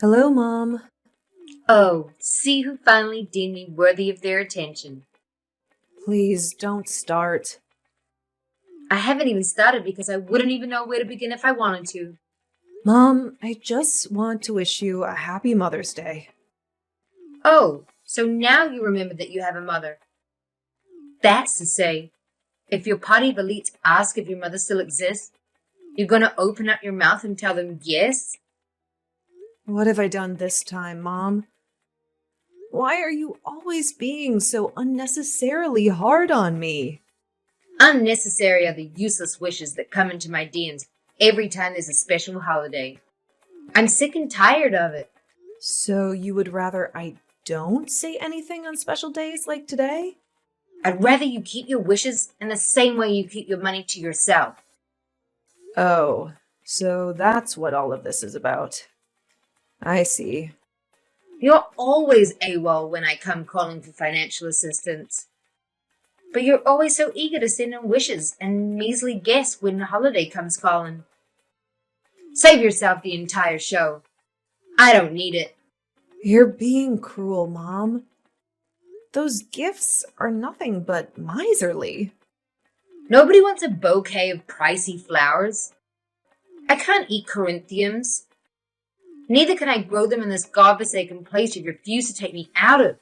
Hello, Mom. Oh, see who finally deemed me worthy of their attention. Please don't start. I haven't even started because I wouldn't even know where to begin if I wanted to. Mom, I just want to wish you a happy Mother's Day. Oh, so now you remember that you have a mother. That's to say, if your party of elites ask if your mother still exists, you're gonna open up your mouth and tell them yes? What have I done this time, Mom? Why are you always being so unnecessarily hard on me? Unnecessary are the useless wishes that come into my DMs every time there's a special holiday. I'm sick and tired of it. So you would rather I don't say anything on special days like today? I'd rather you keep your wishes in the same way you keep your money to yourself. Oh, so that's what all of this is about. I see. You're always AWOL when I come calling for financial assistance. But you're always so eager to send in wishes and measly guess when the holiday comes calling. Save yourself the entire show. I don't need it. You're being cruel, Mom. Those gifts are nothing but miserly. Nobody wants a bouquet of pricey flowers. I can't eat corinthians. Neither can I grow them in this godforsaken place you refuse to take me out of.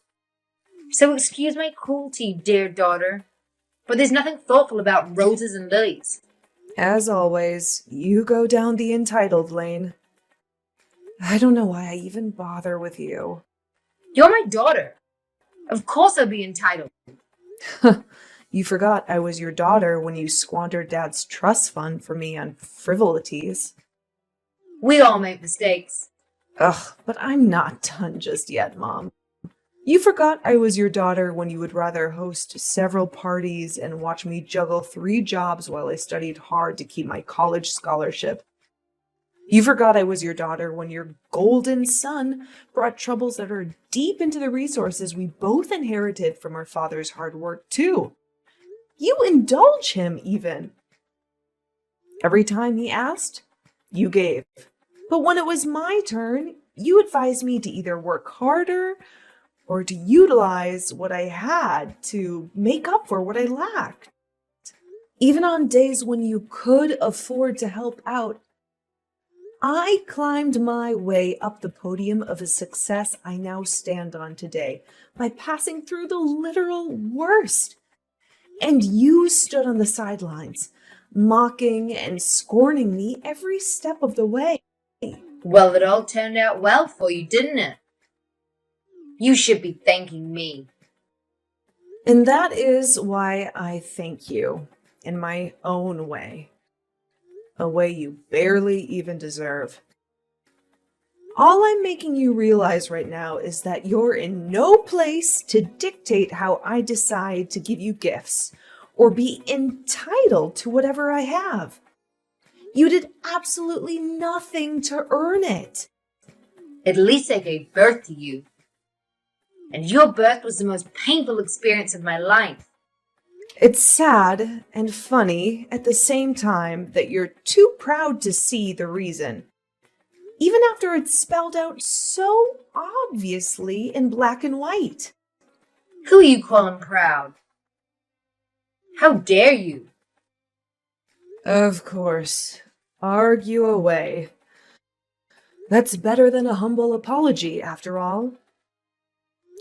So excuse my cruelty, dear daughter, but there's nothing thoughtful about roses and lilies. As always, you go down the entitled lane. I don't know why I even bother with you. You're my daughter. Of course I'll be entitled. You forgot I was your daughter when you squandered Dad's trust fund for me on frivolities. We all make mistakes. Ugh, but I'm not done just yet, Mom. You forgot I was your daughter when you would rather host several parties and watch me juggle 3 jobs while I studied hard to keep my college scholarship. You forgot I was your daughter when your golden son brought troubles that are deep into the resources we both inherited from our father's hard work, too. You indulge him, even. Every time he asked, you gave. But when it was my turn, you advised me to either work harder or to utilize what I had to make up for what I lacked. Even on days when you could afford to help out, I climbed my way up the podium of a success I now stand on today by passing through the literal worst. And you stood on the sidelines, mocking and scorning me every step of the way. Well, it all turned out well for you, didn't it? You should be thanking me. And that is why I thank you in my own way. A way you barely even deserve. All I'm making you realize right now is that you're in no place to dictate how I decide to give you gifts or be entitled to whatever I have. You did absolutely nothing to earn it. At least I gave birth to you. And your birth was the most painful experience of my life. It's sad and funny at the same time that you're too proud to see the reason, even after it's spelled out so obviously in black and white. Who are you calling proud? How dare you? Of course, argue away. That's better than a humble apology, after all.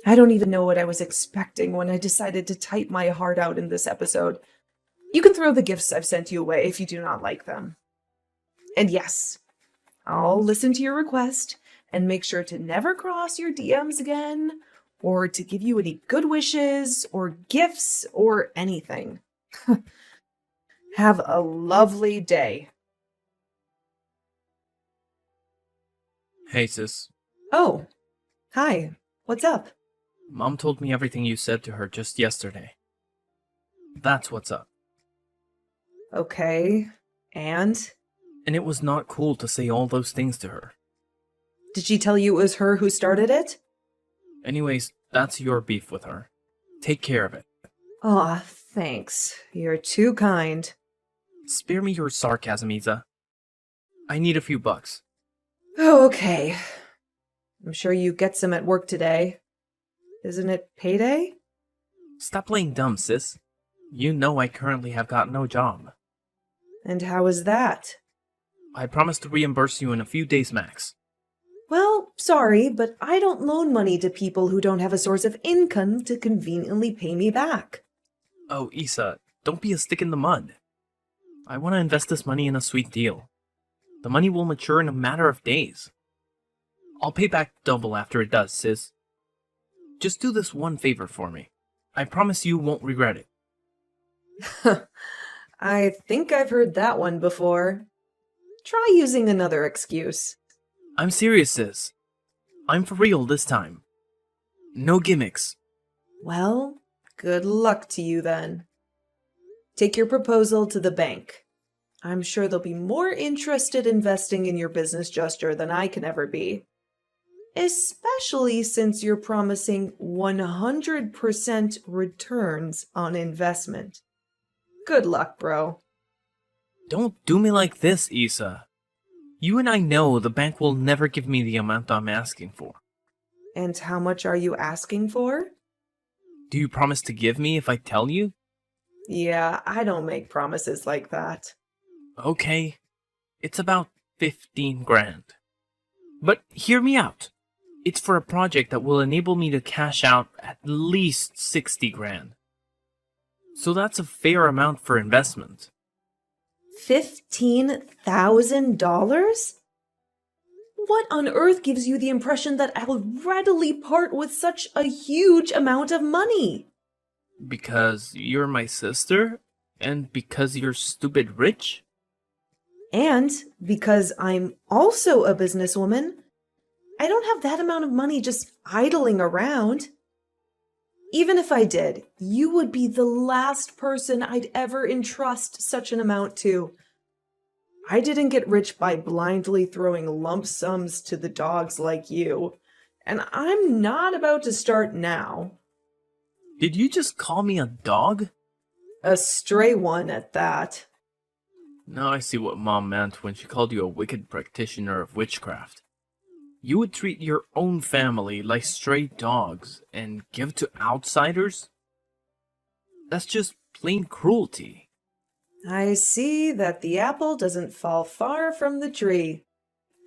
I don't even know what I was expecting when I decided to type my heart out in this episode. You can throw the gifts I've sent you away if you do not like them. And yes, I'll listen to your request and make sure to never cross your DMs again, or to give you any good wishes, or gifts, or anything. Have a lovely day. Hey sis, Oh, hi. What's up? Mom told me everything you said to her just yesterday. That's what's up. Okay. And? And it was not cool to say all those things to her. Did she tell you it was her who started it? Anyways, that's your beef with her. Take care of it. Aw, thanks. You're too kind. Spare me your sarcasm, Isa. I need a few bucks. Oh, okay. I'm sure you get some at work today. Isn't it payday? Stop playing dumb, sis. You know I currently have got no job. And how is that? I promise to reimburse you in a few days max. Well, sorry, but I don't loan money to people who don't have a source of income to conveniently pay me back. Oh, Issa, don't be a stick in the mud. I want to invest this money in a sweet deal. The money will mature in a matter of days. I'll pay back double after it does, sis. Just do this one favor for me. I promise you won't regret it. I think I've heard that one before. Try using another excuse. I'm serious, sis. I'm for real this time. No gimmicks. Well, good luck to you then. Take your proposal to the bank. I'm sure they'll be more interested investing in your business gesture than I can ever be. Especially since you're promising 100% returns on investment. Good luck, bro. Don't do me like this, Issa. You and I know the bank will never give me the amount I'm asking for. And how much are you asking for? Do you promise to give me if I tell you? Yeah, I don't make promises like that. Okay, it's about 15 grand. But hear me out. It's for a project that will enable me to cash out at least 60 grand. So that's a fair amount for investment. $15,000? What on earth gives you the impression that I will readily part with such a huge amount of money? Because you're my sister? And because you're stupid rich? And because I'm also a businesswoman, I don't have that amount of money just idling around. Even if I did, you would be the last person I'd ever entrust such an amount to. I didn't get rich by blindly throwing lump sums to the dogs like you, and I'm not about to start now. Did you just call me a dog? A stray one at that. Now I see what Mom meant when she called you a wicked practitioner of witchcraft. You would treat your own family like stray dogs and give to outsiders? That's just plain cruelty. I see that the apple doesn't fall far from the tree.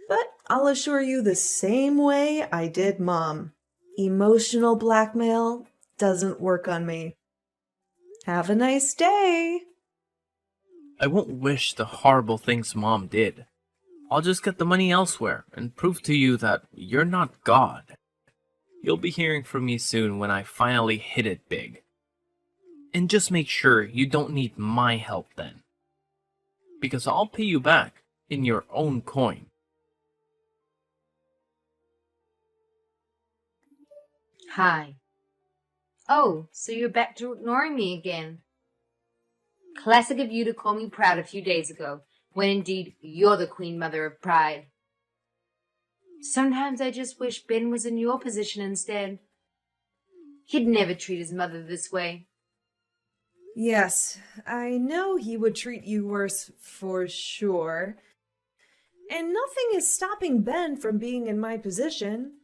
But I'll assure you the same way I did Mom. Emotional blackmail doesn't work on me. Have a nice day. I won't wish the horrible things Mom did. I'll just get the money elsewhere and prove to you that you're not God. You'll be hearing from me soon when I finally hit it big. And just make sure you don't need my help then. Because I'll pay you back in your own coin. Hi. Oh, so you're back to ignoring me again. Classic of you to call me proud a few days ago, when indeed you're the queen mother of pride. Sometimes I just wish Ben was in your position instead. He'd never treat his mother this way. Yes, I know he would treat you worse for sure. And nothing is stopping Ben from being in my position.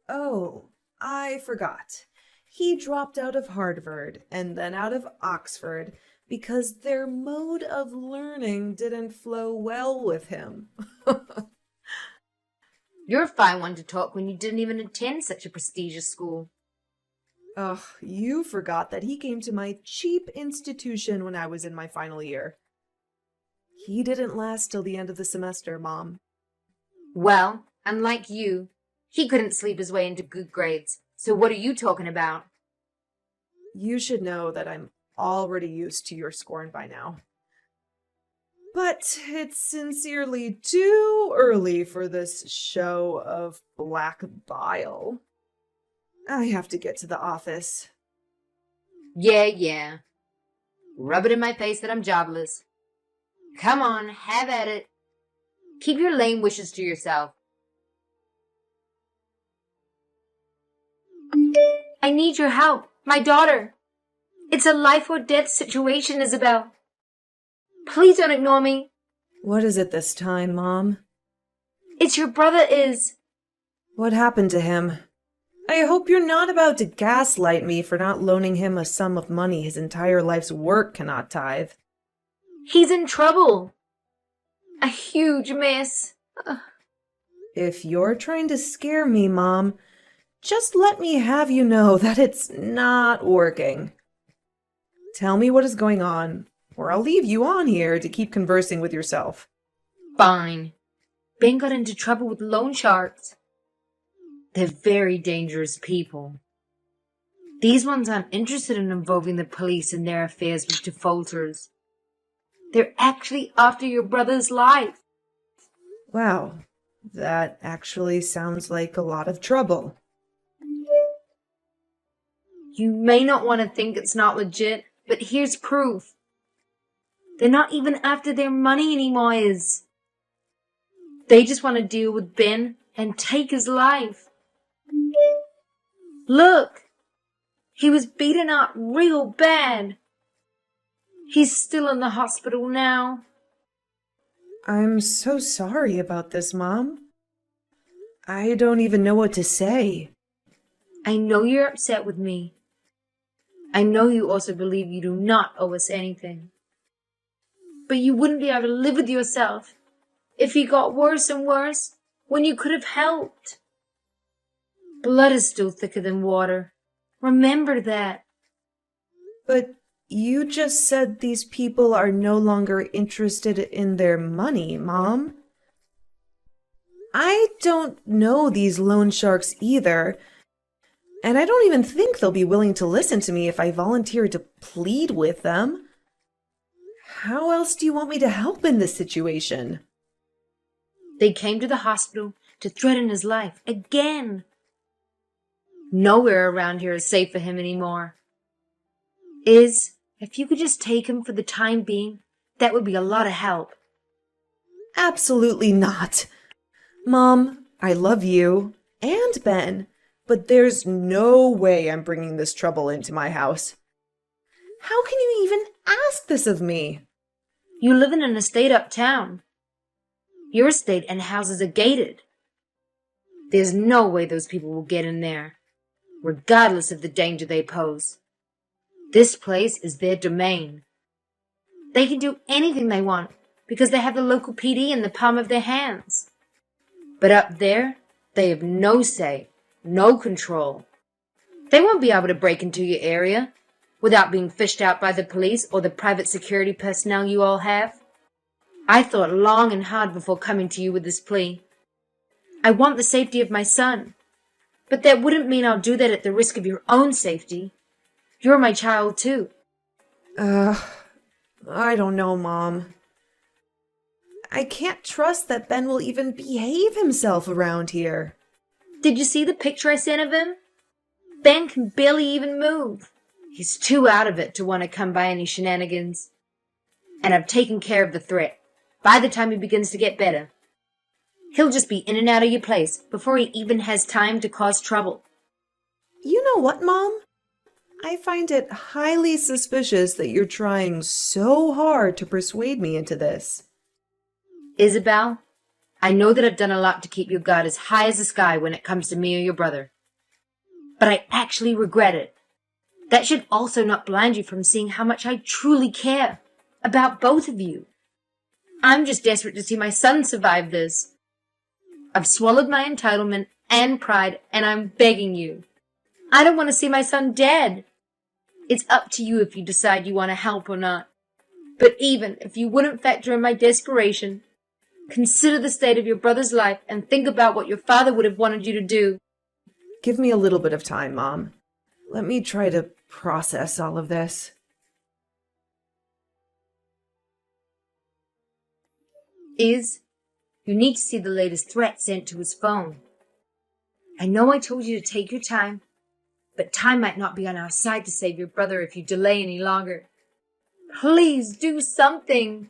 Oh, I forgot. He dropped out of Harvard and then out of Oxford because their mode of learning didn't flow well with him. You're a fine one to talk when you didn't even attend such a prestigious school. Ugh, you forgot that he came to my cheap institution when I was in my final year. He didn't last till the end of the semester, Mom. Well, unlike you, he couldn't sleep his way into good grades. So what are you talking about? You should know that I'm already used to your scorn by now. But it's sincerely too early for this show of black bile. I have to get to the office. Yeah. Rub it in my face that I'm jobless. Come on, have at it. Keep your lame wishes to yourself. I need your help. My daughter. It's a life or death situation, Isabel. Please don't ignore me. What is it this time, Mom? It's your brother is... What happened to him? I hope you're not about to gaslight me for not loaning him a sum of money his entire life's work cannot tithe. He's in trouble. A huge mess. If you're trying to scare me, Mom, just let me have you know that it's not working. Tell me what is going on, or I'll leave you on here to keep conversing with yourself. Fine. Ben got into trouble with loan sharks. They're very dangerous people. These ones aren't interested in involving the police in their affairs with defaulters. They're actually after your brother's life. Wow, that actually sounds like a lot of trouble. You may not want to think it's not legit, but here's proof. They're not even after their money anymore, They just want to deal with Ben and take his life. Look, he was beaten up real bad. He's still in the hospital now. I'm so sorry about this, Mom. I don't even know what to say. I know you're upset with me. I know you also believe you do not owe us anything. But you wouldn't be able to live with yourself if he got worse and worse when you could have helped. Blood is still thicker than water. Remember that. But you just said these people are no longer interested in their money, Mom. I don't know these loan sharks either, and I don't even think they'll be willing to listen to me if I volunteer to plead with them. How else do you want me to help in this situation? They came to the hospital to threaten his life again. Nowhere around here is safe for him anymore. If you could just take him for the time being, that would be a lot of help. Absolutely not. Mom, I love you and Ben, but there's no way I'm bringing this trouble into my house. How can you even ask this of me? You live in an estate uptown. Your estate and houses are gated. There's no way those people will get in there, regardless of the danger they pose. This place is their domain. They can do anything they want because they have the local PD in the palm of their hands. But up there, they have no say, no control. They won't be able to break into your area without being fished out by the police or the private security personnel you all have. I thought long and hard before coming to you with this plea. I want the safety of my son, but that wouldn't mean I'll do that at the risk of your own safety. You're my child, too. I don't know, Mom. I can't trust that Ben will even behave himself around here. Did you see the picture I sent of him? Ben can barely even move. He's too out of it to want to come by any shenanigans. And I've taken care of the threat. By the time he begins to get better, he'll just be in and out of your place before he even has time to cause trouble. You know what, Mom? I find it highly suspicious that you're trying so hard to persuade me into this. Isabel, I know that I've done a lot to keep your guard as high as the sky when it comes to me or your brother. But I actually regret it. That should also not blind you from seeing how much I truly care about both of you. I'm just desperate to see my son survive this. I've swallowed my entitlement and pride, and I'm begging you. I don't want to see my son dead. It's up to you if you decide you want to help or not. But even if you wouldn't factor in my desperation, consider the state of your brother's life and think about what your father would have wanted you to do. Give me a little bit of time, Mom. Let me try to process all of this. You need to see the latest threat sent to his phone. I know I told you to take your time, but time might not be on our side to save your brother if you delay any longer. Please do something.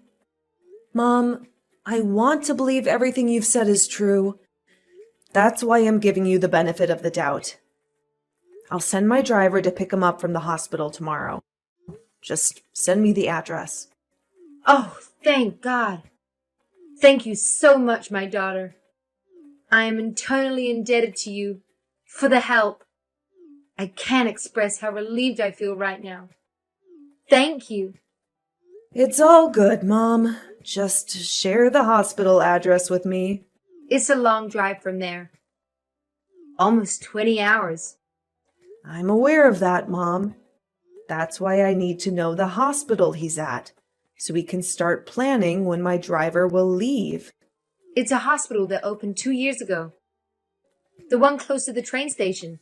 Mom, I want to believe everything you've said is true. That's why I'm giving you the benefit of the doubt. I'll send my driver to pick him up from the hospital tomorrow. Just send me the address. Oh, thank God. Thank you so much, my daughter. I am eternally indebted to you for the help. I can't express how relieved I feel right now. Thank you. It's all good, Mom. Just share the hospital address with me. It's a long drive from there. Almost 20 hours. I'm aware of that, Mom. That's why I need to know the hospital he's at, so we can start planning when my driver will leave. It's a hospital that opened 2 years ago. The one close to the train station.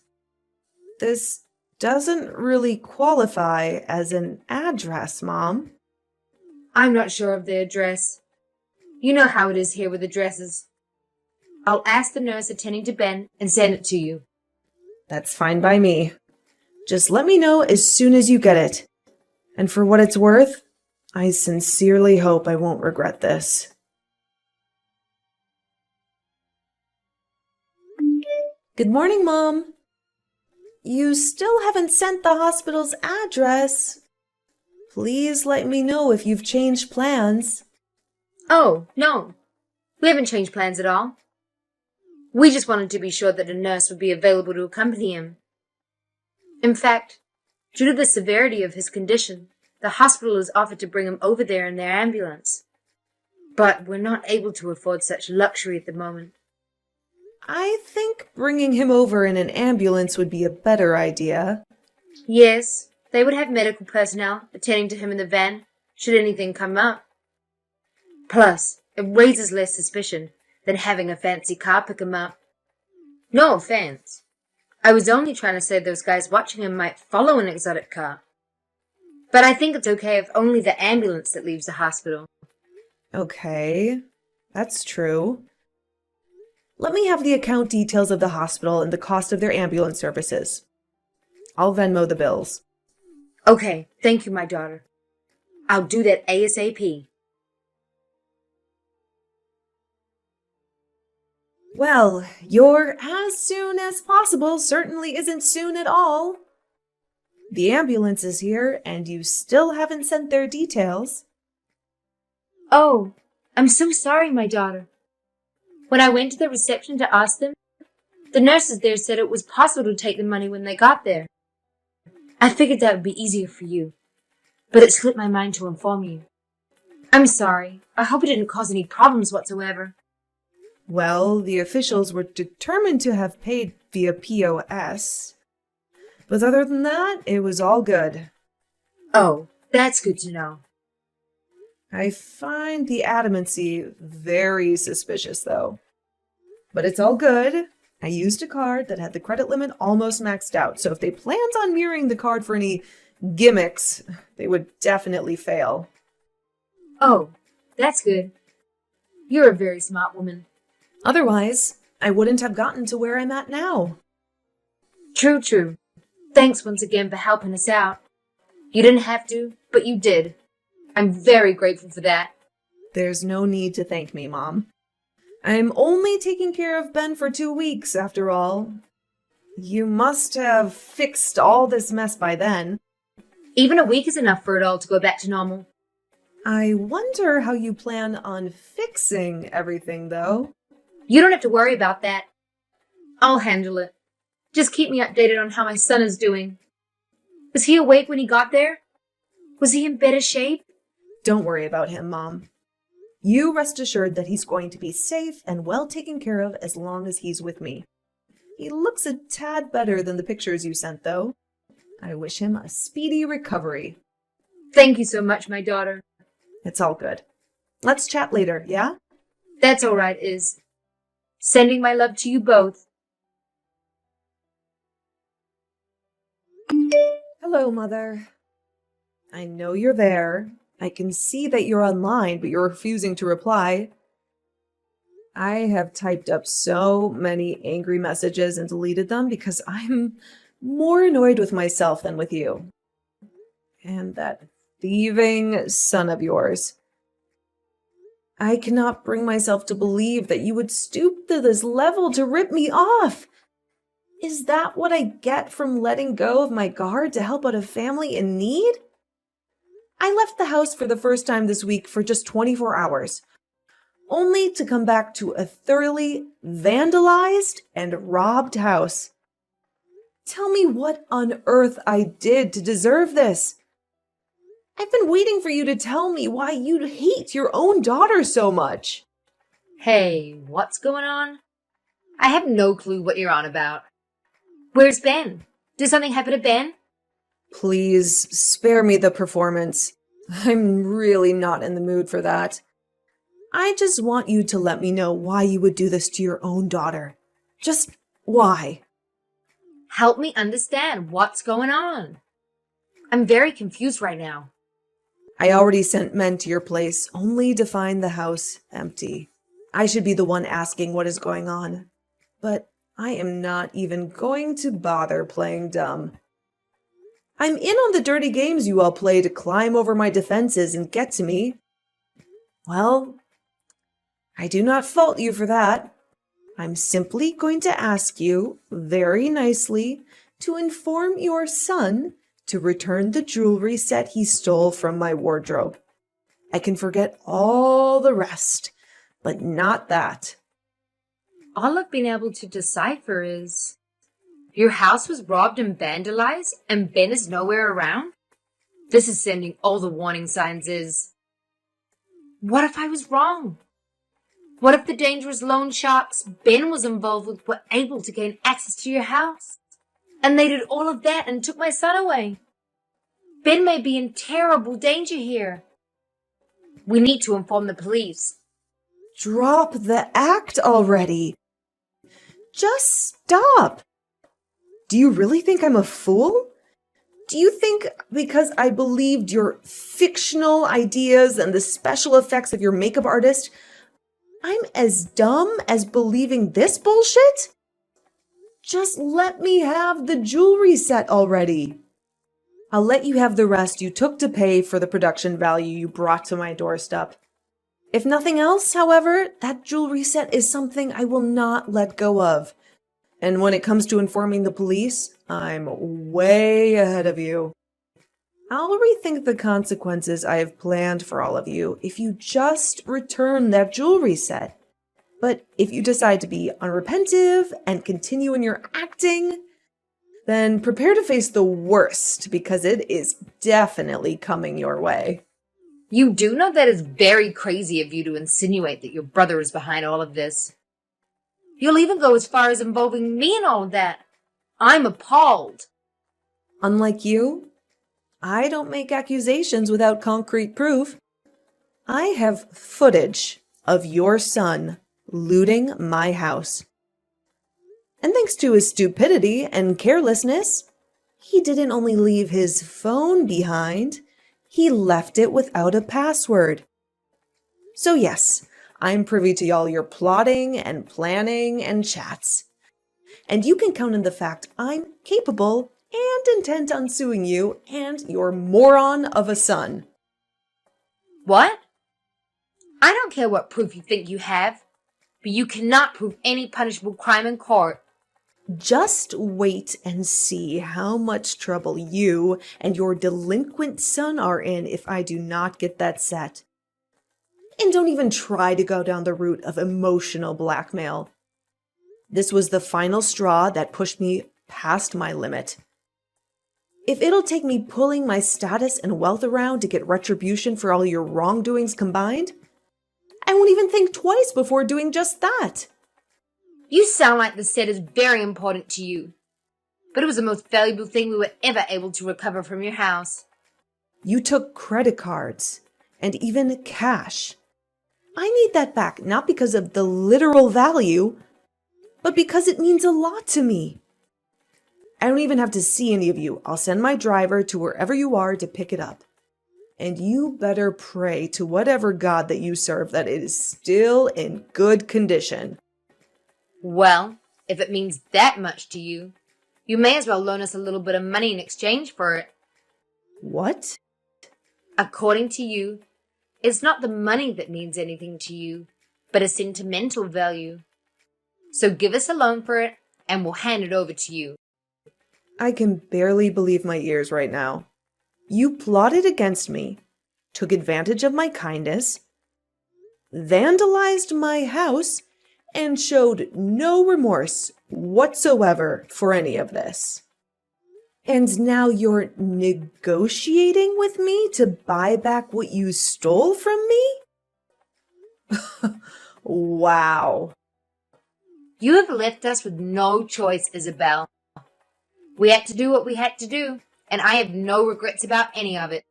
This doesn't really qualify as an address, Mom. I'm not sure of the address. You know how it is here with addresses. I'll ask the nurse attending to Ben and send it to you. That's fine by me. Just let me know as soon as you get it. And for what it's worth, I sincerely hope I won't regret this. Good morning, Mom. You still haven't sent the hospital's address. Please let me know if you've changed plans. Oh, no. We haven't changed plans at all. We just wanted to be sure that a nurse would be available to accompany him. In fact, due to the severity of his condition, the hospital has offered to bring him over there in their ambulance. But we're not able to afford such luxury at the moment. I think bringing him over in an ambulance would be a better idea. Yes, they would have medical personnel attending to him in the van, should anything come up. Plus, it raises less suspicion than having a fancy car pick him up. No offense. I was only trying to say those guys watching him might follow an exotic car. But I think it's okay if only the ambulance that leaves the hospital. Okay, that's true. Let me have the account details of the hospital and the cost of their ambulance services. I'll Venmo the bills. Okay, thank you, my daughter. I'll do that ASAP. Well, your as soon as possible certainly isn't soon at all. The ambulance is here, and you still haven't sent their details. Oh, I'm so sorry, my daughter. When I went to the reception to ask them, the nurses there said it was possible to take the money when they got there. I figured that would be easier for you, but it slipped my mind to inform you. I'm sorry. I hope it didn't cause any problems whatsoever. Well, the officials were determined to have paid via POS. But other than that, it was all good. Oh, that's good to know. I find the adamancy very suspicious, though. But it's all good. I used a card that had the credit limit almost maxed out, so if they planned on mirroring the card for any gimmicks, they would definitely fail. Oh, that's good. You're a very smart woman. Otherwise, I wouldn't have gotten to where I'm at now. True, true. Thanks once again for helping us out. You didn't have to, but you did. I'm very grateful for that. There's no need to thank me, Mom. I'm only taking care of Ben for 2 weeks, after all. You must have fixed all this mess by then. Even a week is enough for it all to go back to normal. I wonder how you plan on fixing everything, though. You don't have to worry about that. I'll handle it. Just keep me updated on how my son is doing. Was he awake when he got there? Was he in better shape? Don't worry about him, Mom. You rest assured that he's going to be safe and well taken care of as long as he's with me. He looks a tad better than the pictures you sent, though. I wish him a speedy recovery. Thank you so much, my daughter. It's all good. Let's chat later, yeah? That's all right, Iz. Sending my love to you both. Hello, Mother. I know you're there. I can see that you're online, but you're refusing to reply. I have typed up so many angry messages and deleted them because I'm more annoyed with myself than with you. And that thieving son of yours. I cannot bring myself to believe that you would stoop to this level to rip me off. Is that what I get from letting go of my guard to help out a family in need? I left the house for the first time this week for just 24 hours. only to come back to a thoroughly vandalized and robbed house. Tell me what on earth I did to deserve this. I've been waiting for you to tell me why you hate your own daughter so much. Hey, what's going on? I have no clue what you're on about. Where's Ben? Did something happen to Ben? Please spare me the performance. I'm really not in the mood for that. I just want you to let me know why you would do this to your own daughter. Just why? Help me understand what's going on. I'm very confused right now. I already sent men to your place only to find the house empty. I should be the one asking what is going on. But I am not even going to bother playing dumb. I'm in on the dirty games you all play to climb over my defenses and get to me. Well, I do not fault you for that. I'm simply going to ask you, very nicely, to inform your son to return the jewelry set he stole from my wardrobe. I can forget all the rest, but not that. All I've been able to decipher is your house was robbed and vandalized and Ben is nowhere around? This is sending all the warning signs is. What if I was wrong? What if the dangerous loan sharks Ben was involved with were able to gain access to your house? And they did all of that and took my son away. Ben may be in terrible danger here. We need to inform the police. Drop the act already. Just stop. Do you really think I'm a fool? Do you think because I believed your fictional ideas and the special effects of your makeup artist, I'm as dumb as believing this bullshit? Just let me have the jewelry set already. I'll let you have the rest you took to pay for the production value you brought to my doorstep. If nothing else, however, that jewelry set is something I will not let go of. And when it comes to informing the police, I'm way ahead of you. I'll rethink the consequences I have planned for all of you if you just return that jewelry set. But if you decide to be unrepentive and continue in your acting, then prepare to face the worst because it is definitely coming your way. You do know that it's very crazy of you to insinuate that your brother is behind all of this. You'll even go as far as involving me in all of that. I'm appalled. Unlike you, I don't make accusations without concrete proof. I have footage of your son looting my house. And thanks to his stupidity and carelessness, he didn't only leave his phone behind, he left it without a password. So yes, I'm privy to all your plotting and planning and chats. And you can count on the fact I'm capable and intent on suing you and your moron of a son. What? I don't care what proof you think you have, but you cannot prove any punishable crime in court. Just wait and see how much trouble you and your delinquent son are in if I do not get that set. And don't even try to go down the route of emotional blackmail. This was the final straw that pushed me past my limit. If it'll take me pulling my status and wealth around to get retribution for all your wrongdoings combined, I won't even think twice before doing just that. You sound like the set is very important to you, but it was the most valuable thing we were ever able to recover from your house. You took credit cards and even cash. I need that back, not because of the literal value, but because it means a lot to me. I don't even have to see any of you. I'll send my driver to wherever you are to pick it up. And you better pray to whatever God that you serve that it is still in good condition. Well, if it means that much to you, you may as well loan us a little bit of money in exchange for it. What? According to you, it's not the money that means anything to you, but a sentimental value. So give us a loan for it, and we'll hand it over to you. I can barely believe my ears right now. You plotted against me, took advantage of my kindness, vandalized my house, and showed no remorse whatsoever for any of this. And now you're negotiating with me to buy back what you stole from me? Wow. You have left us with no choice, Isabel. We had to do what we had to do, and I have no regrets about any of it.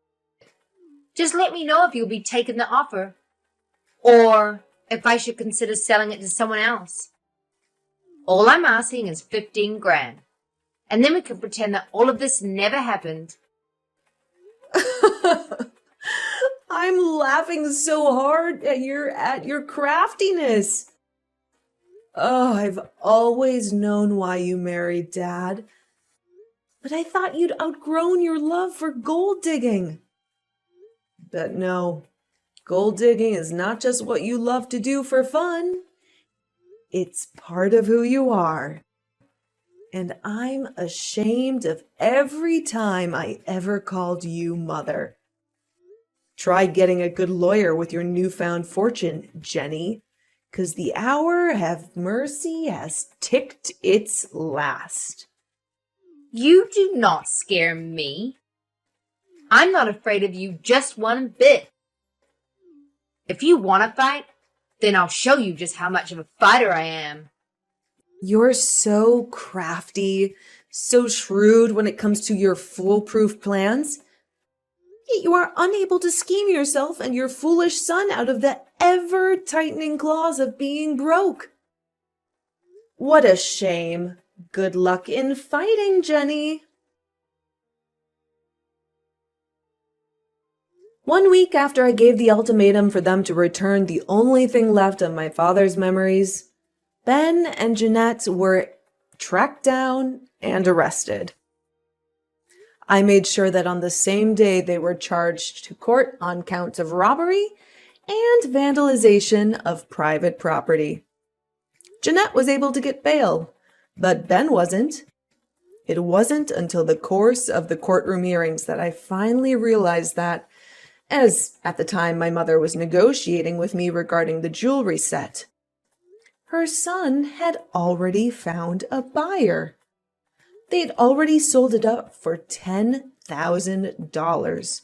Just let me know if you'll be taking the offer, or if I should consider selling it to someone else. All I'm asking is 15 grand, and then we can pretend that all of this never happened. I'm laughing so hard at your craftiness. Oh, I've always known why you married Dad. But I thought you'd outgrown your love for gold digging. But no, gold digging is not just what you love to do for fun. It's part of who you are. And I'm ashamed of every time I ever called you mother. Try getting a good lawyer with your newfound fortune, Jenny, 'cause the hour of mercy has ticked its last. You do not scare me. I'm not afraid of you just one bit. If you want to fight, then I'll show you just how much of a fighter I am. You're so crafty, so shrewd when it comes to your foolproof plans. Yet you are unable to scheme yourself and your foolish son out of the ever-tightening claws of being broke. What a shame. Good luck in fighting, Jenny. 1 week after I gave the ultimatum for them to return the only thing left of my father's memories, Ben and Jeanette were tracked down and arrested. I made sure that on the same day they were charged to court on counts of robbery and vandalization of private property. Jeanette was able to get bail, but Ben wasn't. It wasn't until the course of the courtroom hearings that I finally realized that, as at the time my mother was negotiating with me regarding the jewelry set, her son had already found a buyer. They'd already sold it up for $10,000.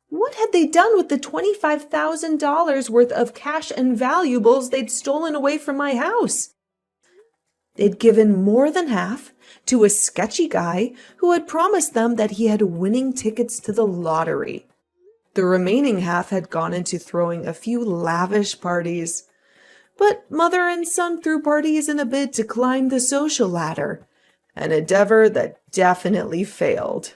What had they done with the $25,000 worth of cash and valuables they'd stolen away from my house? They'd given more than half to a sketchy guy who had promised them that he had winning tickets to the lottery. The remaining half had gone into throwing a few lavish parties. But mother and son threw parties in a bid to climb the social ladder, an endeavor that definitely failed.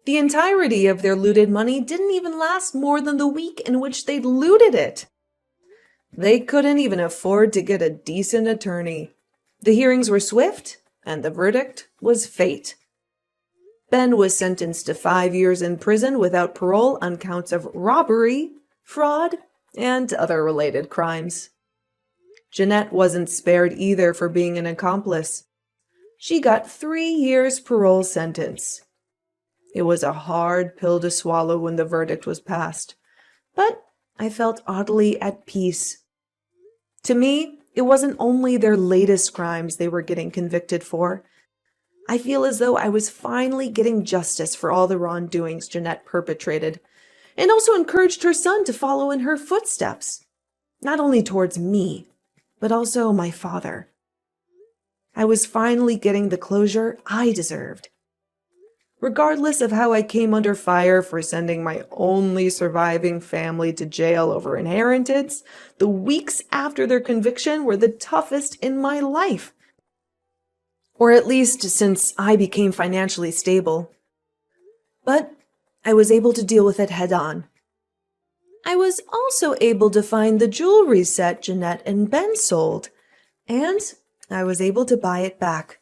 The entirety of their looted money didn't even last more than the week in which they'd looted it. They couldn't even afford to get a decent attorney. The hearings were swift, and the verdict was fate. Ben was sentenced to 5 years in prison without parole on counts of robbery, fraud, and other related crimes. Jeanette wasn't spared either for being an accomplice. She got 3 years parole sentence. It was a hard pill to swallow when the verdict was passed, but I felt oddly at peace. To me, it wasn't only their latest crimes they were getting convicted for. I feel as though I was finally getting justice for all the wrongdoings Jeanette perpetrated, and also encouraged her son to follow in her footsteps, not only towards me, but also my father. I was finally getting the closure I deserved. Regardless of how I came under fire for sending my only surviving family to jail over inheritance, the weeks after their conviction were the toughest in my life. Or at least since I became financially stable. But I was able to deal with it head on. I was also able to find the jewelry set Jeanette and Ben sold, and I was able to buy it back.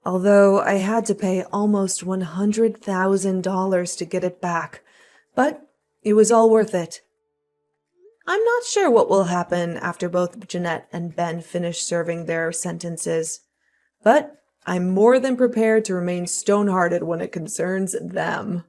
Although I had to pay almost $100,000 to get it back, but it was all worth it. I'm not sure what will happen after both Jeanette and Ben finish serving their sentences, but I'm more than prepared to remain stone-hearted when it concerns them.